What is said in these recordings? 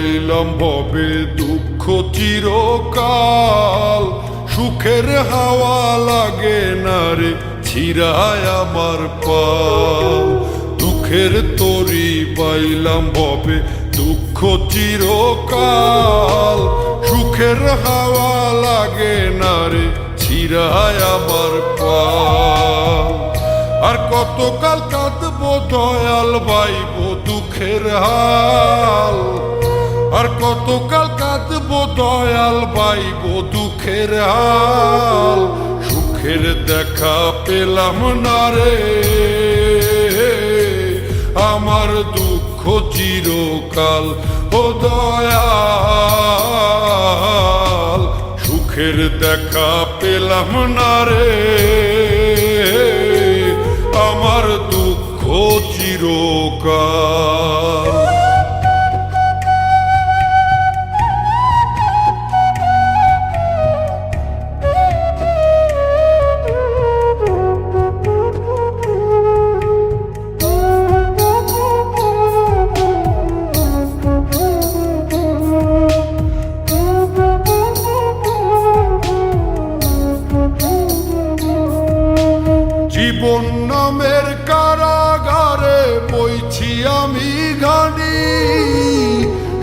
পাইলাম ভবে দুঃখ চিরকাল। সুখের হাওয়া লাগে না রে ছিড়ায় আমার পাল। দুঃখের তরি পাইলাম ভবে দুঃখ চিরকাল। সুখের হাওয়া লাগে না রে ছিড়ায় আমার পাল। আর কতকাল কাঁদবো দয়াল বাইব দুঃখের হাল। আর কতকাল কাঁদবো দয়াল বাইব দুঃখের হাল। সুখের দেখা পেলাম না রে আমার দুঃখ চিরকাল। ও দয়াল সুখের দেখা পেলাম না রে আমার দুঃখ চিরকাল। জীবন নামের কারাগারে বইছি আমি ঘানি।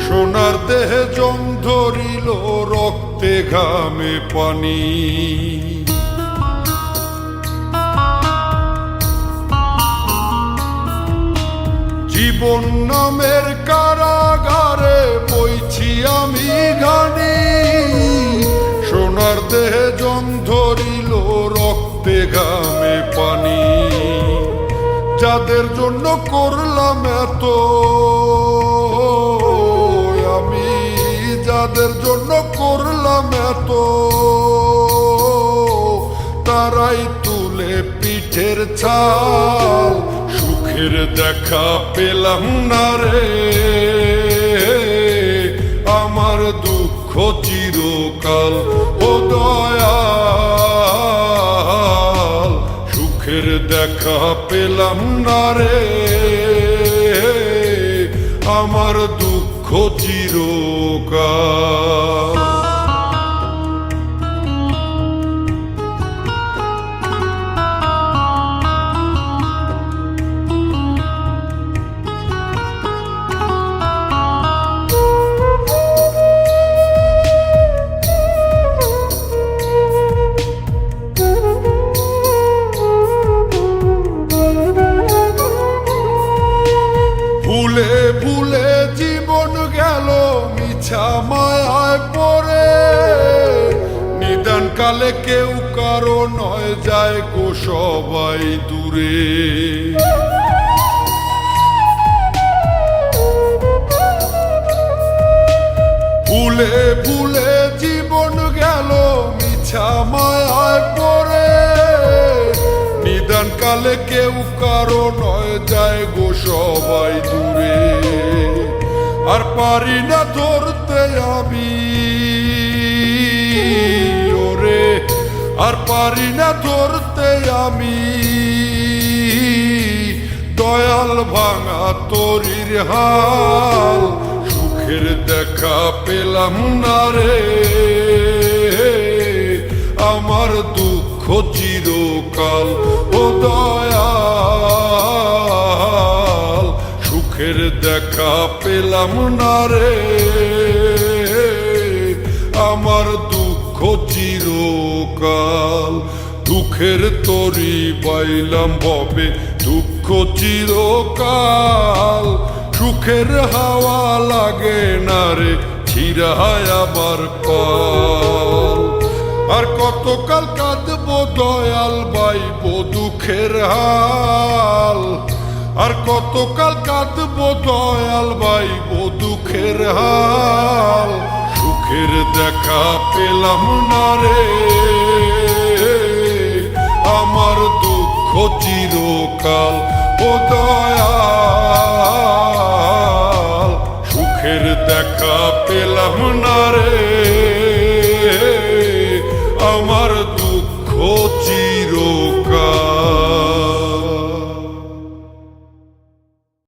সোনার দেহে জং ধরিল রক্তে ঘামে পানি। জীবন নামের কারাগারে বইছি আমি ঘানি। সোনার দেহে জং ধরিল রক্তে ঘামে পানি। যাদের জন্য করলাম এত আমি, যাদের জন্য করলাম এত তারাই তুলে পিঠের ছাল। সুখের দেখা পেলাম না রে আমার দুঃখ চিরকাল। ও দয়াল সুখের দেখা পেলাম না রে আমার দুঃখ চিরকাল। ভুলে ভুলে জীবন গেল মিছা মায়ায় পড়ে। নিদান কালে কেউ কারো নয় যায় গো সবাই দূরে। ভুলে ভুলে জীবন গেল মিছা মায়ায় পড়ে। নিদান কালে কেউ কারো নয় যায় গো সবাই দূরে। আর পারি না ধরতে আমি ওরে, আর পারি না ধরতে আমি দয়াল ভাঙা তরির হাল। সুখের দেখা পেলাম না রে আমার দুঃখ চিরকাল। ও দয়াল সুখের দেখা পেলাম না রে আমার দুঃখ চিরকাল। দুঃখের তরি পাইলাম ভবে দুঃখ চিরকাল। সুখের হাওয়া লাগে না রে ছিড়ায় আমার পাল। আর কতকাল কাঁদবো দয়াল বাইব দুঃখের হাল। আর কতকাল কাঁদবো দয়াল বাইব দুঃখের হাল। সুখের দেখা পেলাম না রে আমার দুঃখ চিরকাল। ও দয়াল সুখের দেখা পেলাম না রে